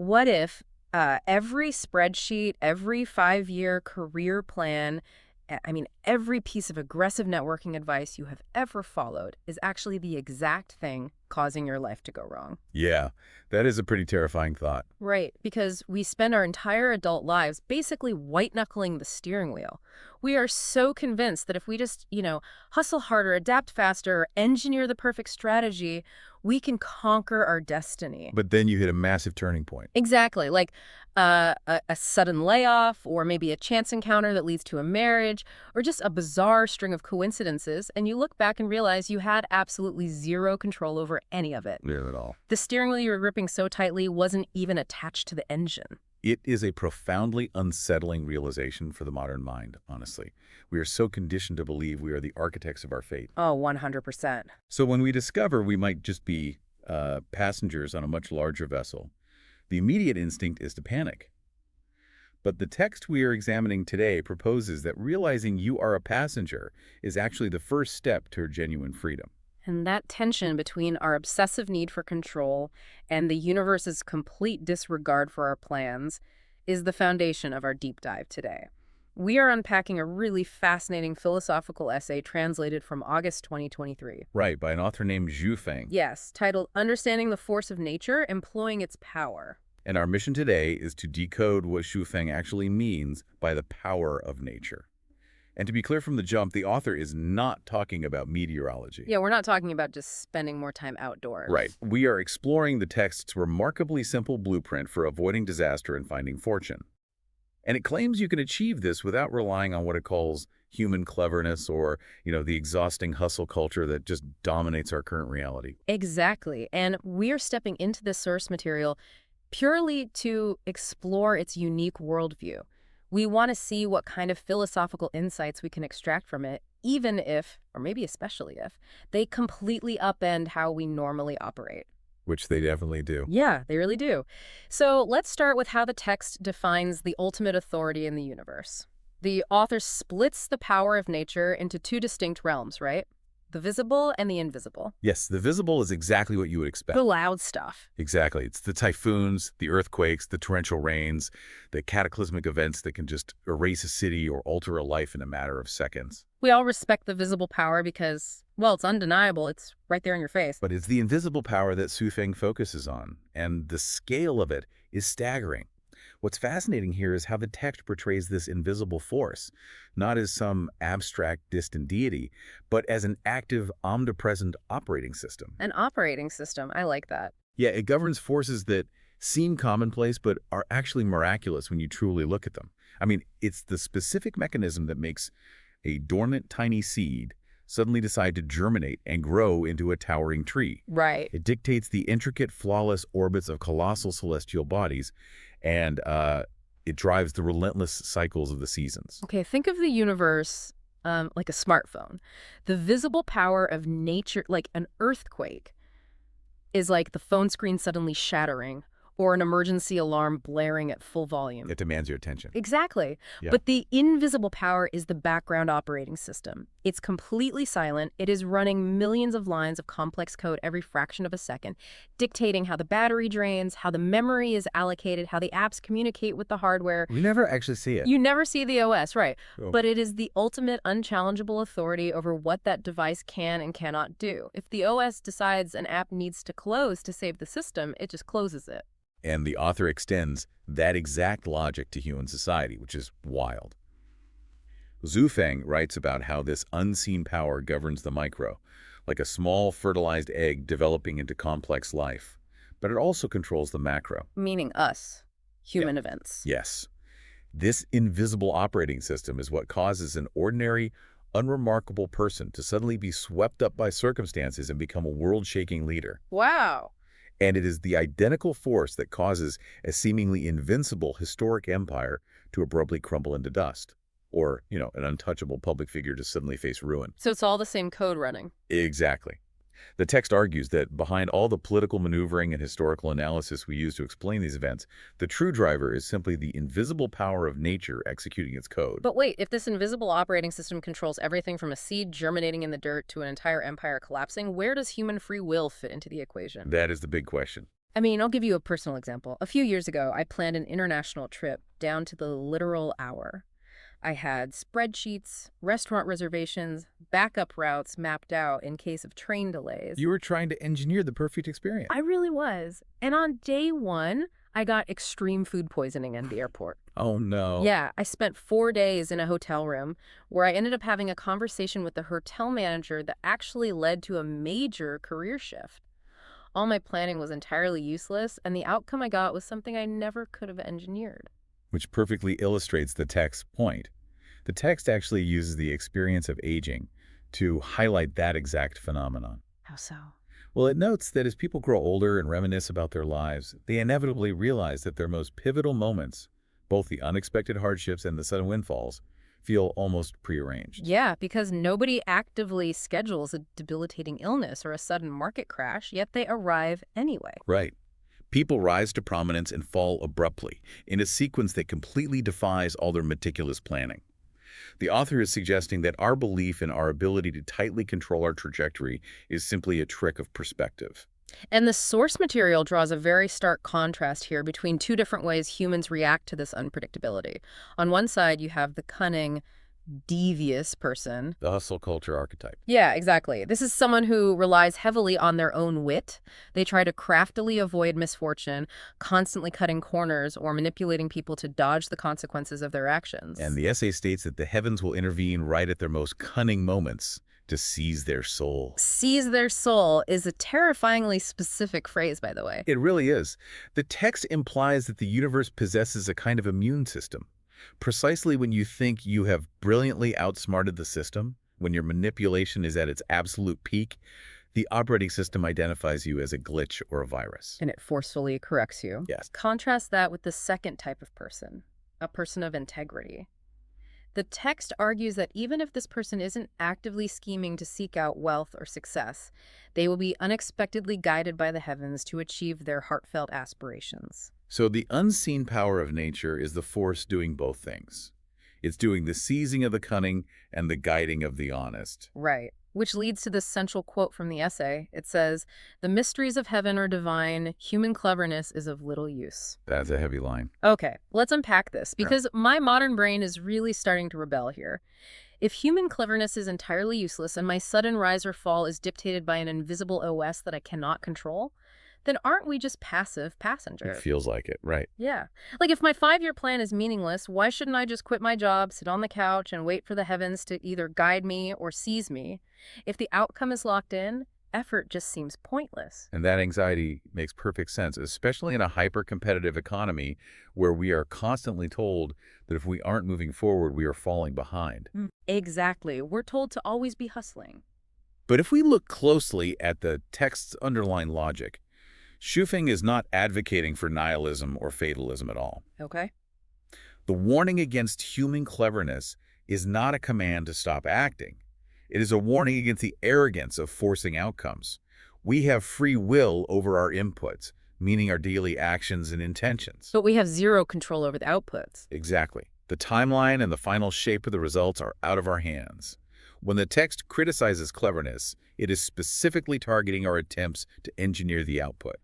What if every spreadsheet, every 5-year career plan, every piece of aggressive networking advice you have ever followed is actually the exact thing causing your life to go wrong? Yeah, that is a pretty terrifying thought. Right, because we spend our entire adult lives basically white-knuckling the steering wheel. We are so convinced that if we just, hustle harder, adapt faster, engineer the perfect strategy, we can conquer our destiny. But then you hit a massive turning point. Exactly, like a sudden layoff, or maybe a chance encounter that leads to a marriage, or just a bizarre string of coincidences, and you look back and realize you had absolutely zero control over any of it. Yeah, at all. The steering wheel you were gripping so tightly wasn't even attached to the engine. It is a profoundly unsettling realization for the modern mind, honestly. We are so conditioned to believe we are the architects of our fate. Oh, 100%. So when we discover we might just be passengers on a much larger vessel, the immediate instinct is to panic. But the text we are examining today proposes that realizing you are a passenger is actually the first step toward genuine freedom. And that tension between our obsessive need for control and the universe's complete disregard for our plans is the foundation of our deep dive today. We are unpacking a really fascinating philosophical essay translated from August 2023. Right, by an author named Zhu Feng. Yes, titled Understanding the Force of Nature, Employing Its Power. And our mission today is to decode what Zhu Feng actually means by the power of nature. And to be clear from the jump, the author is not talking about meteorology. Yeah, we're not talking about just spending more time outdoors. Right. We are exploring the text's remarkably simple blueprint for avoiding disaster and finding fortune. And it claims you can achieve this without relying on what it calls human cleverness or, the exhausting hustle culture that just dominates our current reality. Exactly. And we're stepping into this source material purely to explore its unique worldview. We want to see what kind of philosophical insights we can extract from it, even if, or maybe especially if, they completely upend how we normally operate. Which they definitely do. Yeah, they really do. So let's start with how the text defines the ultimate authority in the universe. The author splits the power of nature into two distinct realms, right? The visible and the invisible. Yes, the visible is exactly what you would expect. The loud stuff. Exactly. It's the typhoons, the earthquakes, the torrential rains, the cataclysmic events that can just erase a city or alter a life in a matter of seconds. We all respect the visible power because, well, it's undeniable. It's right there in your face. But it's the invisible power that Xu Feng focuses on, and the scale of it is staggering. What's fascinating here is how the text portrays this invisible force, not as some abstract, distant deity, but as an active, omnipresent operating system. An operating system. I like that. Yeah, it governs forces that seem commonplace but are actually miraculous when you truly look at them. It's the specific mechanism that makes a dormant tiny seed suddenly decide to germinate and grow into a towering tree. Right. It dictates the intricate, flawless orbits of colossal celestial bodies, and it drives the relentless cycles of the seasons. Okay, think of the universe like a smartphone. The visible power of nature, like an earthquake, is like the phone screen suddenly shattering or an emergency alarm blaring at full volume. It demands your attention. Exactly. Yeah. But the invisible power is the background operating system. It's completely silent. It is running millions of lines of complex code every fraction of a second, dictating how the battery drains, how the memory is allocated, how the apps communicate with the hardware. We never actually see it. You never see the OS, right? Oh. But it is the ultimate unchallengeable authority over what that device can and cannot do. If the OS decides an app needs to close to save the system, it just closes it. And the author extends that exact logic to human society, which is wild. Xu Feng writes about how this unseen power governs the micro, like a small fertilized egg developing into complex life. But it also controls the macro. Meaning us, human events. Yes. This invisible operating system is what causes an ordinary, unremarkable person to suddenly be swept up by circumstances and become a world-shaking leader. Wow. And it is the identical force that causes a seemingly invincible historic empire to abruptly crumble into dust. Or, an untouchable public figure to suddenly face ruin. So it's all the same code running. Exactly. The text argues that behind all the political maneuvering and historical analysis we use to explain these events, the true driver is simply the invisible power of nature executing its code. But wait, if this invisible operating system controls everything from a seed germinating in the dirt to an entire empire collapsing, where does human free will fit into the equation? That is the big question. I mean, I'll give you a personal example. A few years ago, I planned an international trip down to the literal hour. I had spreadsheets, restaurant reservations, backup routes mapped out in case of train delays. You were trying to engineer the perfect experience. I really was. And on day one, I got extreme food poisoning at the airport. Oh, no. Yeah, I spent 4 days in a hotel room where I ended up having a conversation with the hotel manager that actually led to a major career shift. All my planning was entirely useless, and the outcome I got was something I never could have engineered. Which perfectly illustrates the text's point. The text actually uses the experience of aging to highlight that exact phenomenon. How so? Well, it notes that as people grow older and reminisce about their lives, they inevitably realize that their most pivotal moments, both the unexpected hardships and the sudden windfalls, feel almost prearranged. Yeah, because nobody actively schedules a debilitating illness or a sudden market crash, yet they arrive anyway. Right. People rise to prominence and fall abruptly, in a sequence that completely defies all their meticulous planning. The author is suggesting that our belief in our ability to tightly control our trajectory is simply a trick of perspective. And the source material draws a very stark contrast here between two different ways humans react to this unpredictability. On one side, you have the cunning, devious person. The hustle culture archetype. Yeah, exactly. This is someone who relies heavily on their own wit. They try to craftily avoid misfortune, constantly cutting corners or manipulating people to dodge the consequences of their actions. And the essay states that the heavens will intervene right at their most cunning moments to seize their soul. Seize their soul is a terrifyingly specific phrase, by the way. It really is. The text implies that the universe possesses a kind of immune system. Precisely when you think you have brilliantly outsmarted the system, when your manipulation is at its absolute peak, the operating system identifies you as a glitch or a virus. And it forcefully corrects you. Yes. Contrast that with the second type of person, a person of integrity. The text argues that even if this person isn't actively scheming to seek out wealth or success, they will be unexpectedly guided by the heavens to achieve their heartfelt aspirations. So the unseen power of nature is the force doing both things. It's doing the seizing of the cunning and the guiding of the honest. Right. Which leads to this central quote from the essay. It says, "The mysteries of heaven are divine. Human cleverness is of little use." That's a heavy line. Okay, let's unpack this, because my modern brain is really starting to rebel here. If human cleverness is entirely useless and my sudden rise or fall is dictated by an invisible OS that I cannot control, then aren't we just passive It passengers? feels like it, right? Yeah. Like if my 5-year plan is meaningless, why shouldn't I just quit my job, sit on the couch, and wait for the heavens to either guide me or seize me? If the outcome is locked in, effort just seems pointless. And that anxiety makes perfect sense, especially in a hyper-competitive economy where we are constantly told that if we aren't moving forward, we are falling behind. Exactly. We're told to always be hustling. But if we look closely at the text's underlying logic, Shufeng is not advocating for nihilism or fatalism at all. Okay. The warning against human cleverness is not a command to stop acting. It is a warning against the arrogance of forcing outcomes. We have free will over our inputs, meaning our daily actions and intentions. But we have zero control over the outputs. Exactly. The timeline and the final shape of the results are out of our hands. When the text criticizes cleverness, it is specifically targeting our attempts to engineer the output.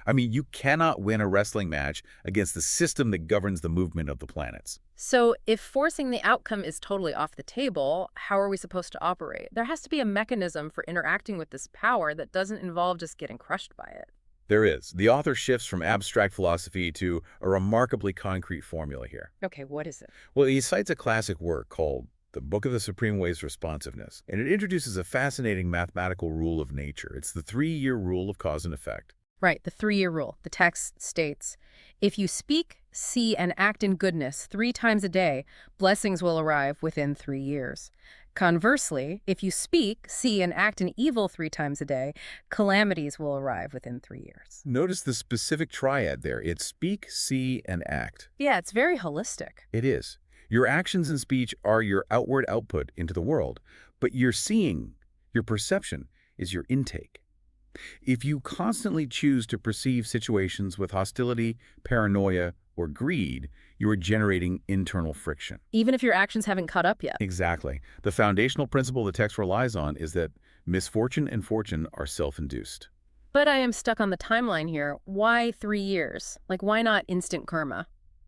I mean, you cannot win a wrestling match against the system that governs the movement of the planets. So if forcing the outcome is totally off the table, how are we supposed to operate? There has to be a mechanism for interacting with this power that doesn't involve just getting crushed by it. There is. The author shifts from abstract philosophy to a remarkably concrete formula here. Okay, what is it? Well, he cites a classic work called The Book of the Supreme Way's Responsiveness, and it introduces a fascinating mathematical rule of nature. It's the 3-year rule of cause and effect. Right, the 3-year rule. The text states, if you speak, see, and act in goodness 3 times a day, blessings will arrive within 3 years. Conversely, if you speak, see, and act in evil 3 times a day, calamities will arrive within 3 years. Notice the specific triad there. It's speak, see, and act. Yeah, it's very holistic. It is. Your actions and speech are your outward output into the world, but your seeing, your perception, is your intake. If you constantly choose to perceive situations with hostility, paranoia, or greed, you are generating internal friction. Even if your actions haven't caught up yet. Exactly. The foundational principle the text relies on is that misfortune and fortune are self-induced. But I am stuck on the timeline here. Why 3 years? Like, why not instant karma?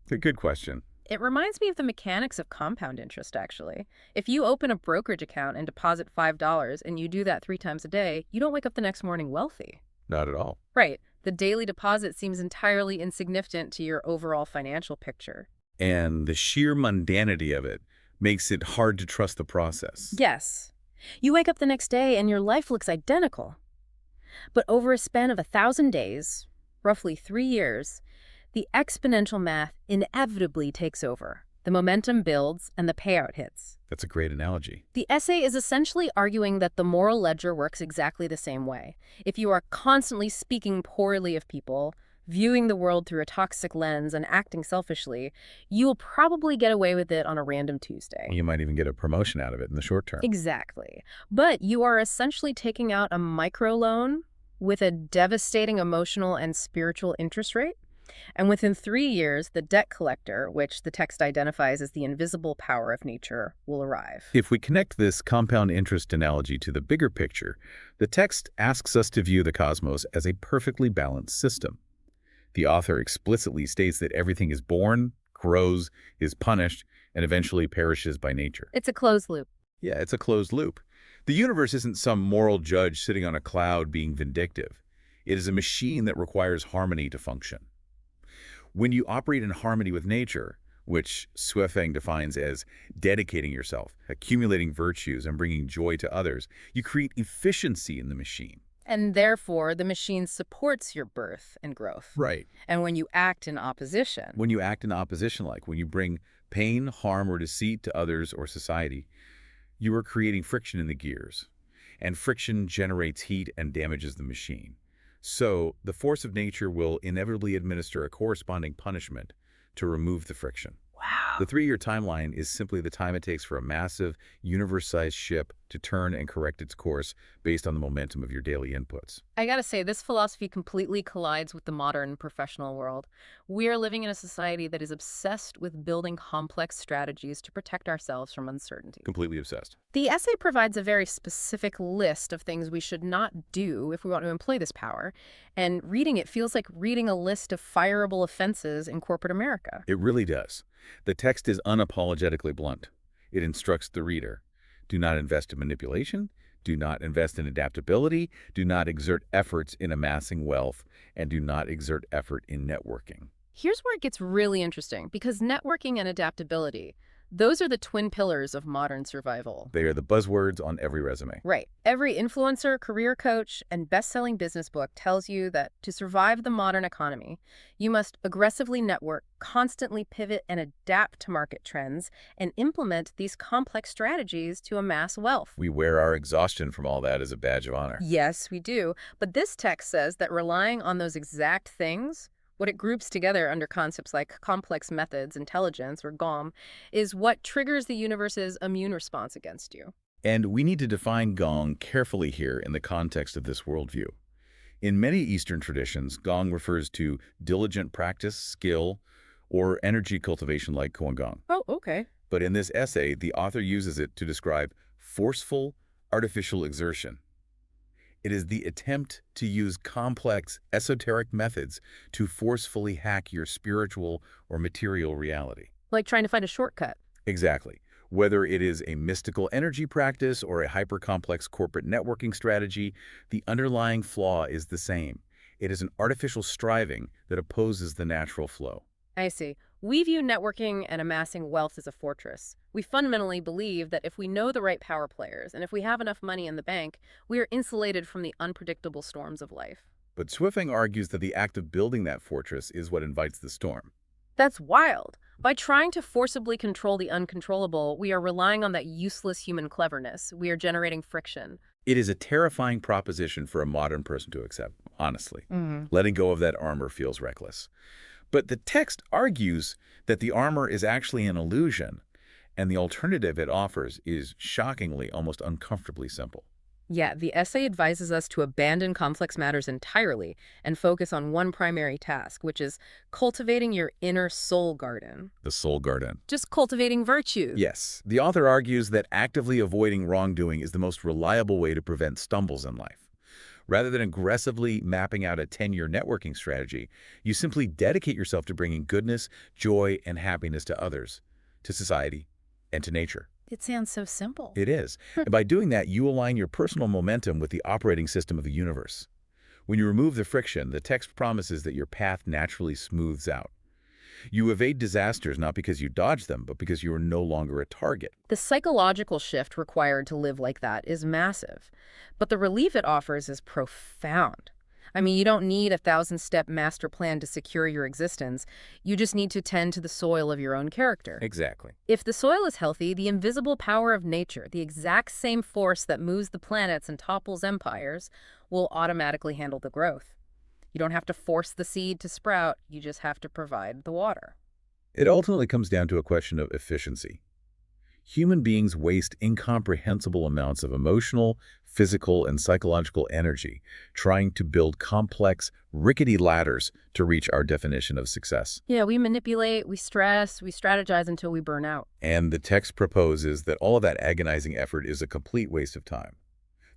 A good question. It reminds me of the mechanics of compound interest, actually. If you open a brokerage account and deposit $5 and you do that 3 times a day, you don't wake up the next morning wealthy. Not at all. Right. The daily deposit seems entirely insignificant to your overall financial picture. And the sheer mundanity of it makes it hard to trust the process. Yes. You wake up the next day and your life looks identical. But over a span of 1,000 days, roughly 3 years, the exponential math inevitably takes over. The momentum builds and the payout hits. That's a great analogy. The essay is essentially arguing that the moral ledger works exactly the same way. If you are constantly speaking poorly of people, viewing the world through a toxic lens, and acting selfishly, you will probably get away with it on a random Tuesday. You might even get a promotion out of it in the short term. Exactly. But you are essentially taking out a microloan with a devastating emotional and spiritual interest rate. And within 3 years, the debt collector, which the text identifies as the invisible power of nature, will arrive. If we connect this compound interest analogy to the bigger picture, the text asks us to view the cosmos as a perfectly balanced system. The author explicitly states that everything is born, grows, is punished, and eventually perishes by nature. It's a closed loop. Yeah, it's a closed loop. The universe isn't some moral judge sitting on a cloud being vindictive. It is a machine that requires harmony to function. When you operate in harmony with nature, which Suifeng defines as dedicating yourself, accumulating virtues, and bringing joy to others, you create efficiency in the machine. And therefore, the machine supports your birth and growth. Right. And when you act in opposition, When you act in opposition, like when you bring pain, harm, or deceit to others or society, you are creating friction in the gears. And friction generates heat and damages the machine. So, the force of nature will inevitably administer a corresponding punishment to remove the friction. wow. The 3-year timeline is simply the time it takes for a massive, universe-sized ship to turn and correct its course based on the momentum of your daily inputs. I gotta say, this philosophy completely collides with the modern professional world. We are living in a society that is obsessed with building complex strategies to protect ourselves from uncertainty. Completely obsessed. The essay provides a very specific list of things we should not do if we want to employ this power, and reading it feels like reading a list of fireable offenses in corporate America. It really does. The text is unapologetically blunt. It instructs the reader. Do not invest in manipulation. Do not invest in adaptability. Do not exert efforts in amassing wealth. And do not exert effort in networking. Here's where it gets really interesting, because networking and adaptability, those are the twin pillars of modern survival. They are the buzzwords on every resume. Right. Every influencer, career coach, and best-selling business book tells you that to survive the modern economy, you must aggressively network, constantly pivot and adapt to market trends, and implement these complex strategies to amass wealth. We wear our exhaustion from all that as a badge of honor. Yes, we do. But this text says that relying on those exact things, what it groups together under concepts like complex methods, intelligence, or GOM, is what triggers the universe's immune response against you. And we need to define Gong carefully here in the context of this worldview. In many Eastern traditions, Gong refers to diligent practice, skill, or energy cultivation like Koan Gong. Oh, okay. But in this essay, the author uses it to describe forceful, artificial exertion. It is the attempt to use complex, esoteric methods to forcefully hack your spiritual or material reality. Like trying to find a shortcut. Exactly. Whether it is a mystical energy practice or a hyper-complex corporate networking strategy, the underlying flaw is the same. It is an artificial striving that opposes the natural flow. I see. We view networking and amassing wealth as a fortress. We fundamentally believe that if we know the right power players and if we have enough money in the bank, we are insulated from the unpredictable storms of life. But Suifeng argues that the act of building that fortress is what invites the storm. That's wild. By trying to forcibly control the uncontrollable, we are relying on that useless human cleverness. We are generating friction. It is a terrifying proposition for a modern person to accept, honestly. Letting go of that armor feels reckless. But the text argues that the armor is actually an illusion, and the alternative it offers is shockingly, almost uncomfortably simple. Yeah, the essay advises us to abandon complex matters entirely and focus on one primary task, which is cultivating your inner soul garden. The soul garden. Just cultivating virtues. Yes, the author argues that actively avoiding wrongdoing is the most reliable way to prevent stumbles in life. Rather than aggressively mapping out a 10-year networking strategy, you simply dedicate yourself to bringing goodness, joy, and happiness to others, to society, and to nature. It sounds so simple. It is. And by doing that, you align your personal momentum with the operating system of the universe. When you remove the friction, the text promises that your path naturally smooths out. You evade disasters not because you dodge them, but because you are no longer a target. The psychological shift required to live like that is massive, but the relief it offers is profound. I mean, you don't need a thousand-step master plan to secure your existence. You just need to tend to the soil of your own character. Exactly. If the soil is healthy, the invisible power of nature, the exact same force that moves the planets and topples empires, will automatically handle the growth. You don't have to force the seed to sprout, you just have to provide the water. It ultimately comes down to a question of efficiency. Human beings waste incomprehensible amounts of emotional, physical, and psychological energy trying to build complex, rickety ladders to reach our definition of success. Yeah, we manipulate, we stress, we strategize until we burn out. And the text proposes that all of that agonizing effort is a complete waste of time.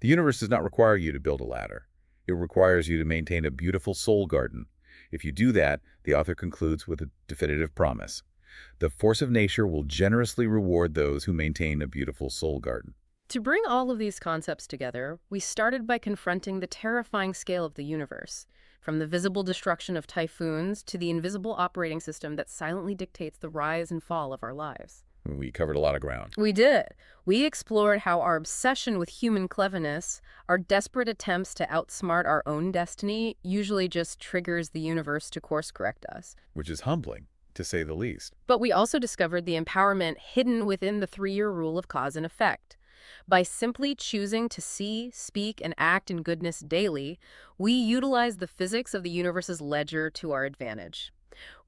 The universe does not require you to build a ladder. It requires you to maintain a beautiful soul garden. If you do that, the author concludes with a definitive promise. The force of nature will generously reward those who maintain a beautiful soul garden. To bring all of these concepts together, we started by confronting the terrifying scale of the universe, from the visible destruction of typhoons to the invisible operating system that silently dictates the rise and fall of our lives. We covered a lot of ground. We did. We explored how our obsession with human cleverness, our desperate attempts to outsmart our own destiny, usually just triggers the universe to course correct us. Which is humbling, to say the least. But we also discovered the empowerment hidden within the three-year rule of cause and effect. By simply choosing to see, speak, and act in goodness daily, we utilize the physics of the universe's ledger to our advantage.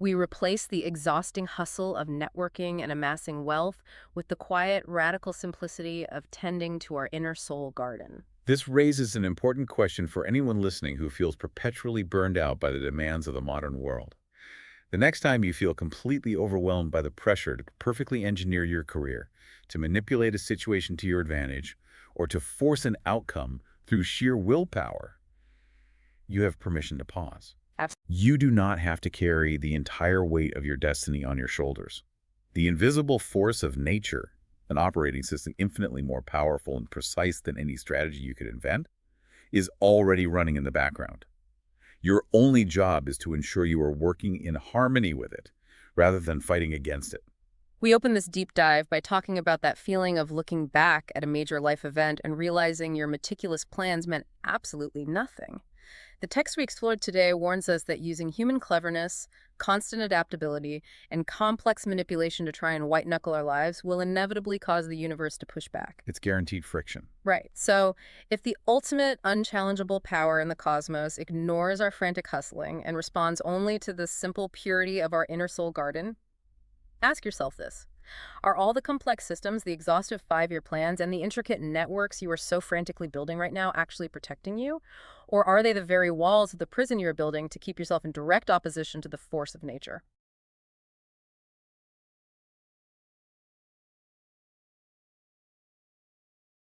We replace the exhausting hustle of networking and amassing wealth with the quiet, radical simplicity of tending to our inner soul garden. This raises an important question for anyone listening who feels perpetually burned out by the demands of the modern world. The next time you feel completely overwhelmed by the pressure to perfectly engineer your career, to manipulate a situation to your advantage, or to force an outcome through sheer willpower, you have permission to pause. You do not have to carry the entire weight of your destiny on your shoulders. The invisible force of nature, an operating system infinitely more powerful and precise than any strategy you could invent, is already running in the background. Your only job is to ensure you are working in harmony with it, rather than fighting against it. We open this deep dive by talking about that feeling of looking back at a major life event and realizing your meticulous plans meant absolutely nothing. The text we explored today warns us that using human cleverness, constant adaptability, and complex manipulation to try and white-knuckle our lives will inevitably cause the universe to push back. It's guaranteed friction. Right. So if the ultimate unchallengeable power in the cosmos ignores our frantic hustling and responds only to the simple purity of our inner soul garden, ask yourself this. Are all the complex systems, the exhaustive 5-year plans, and the intricate networks you are so frantically building right now actually protecting you? Or are they the very walls of the prison you're building to keep yourself in direct opposition to the force of nature?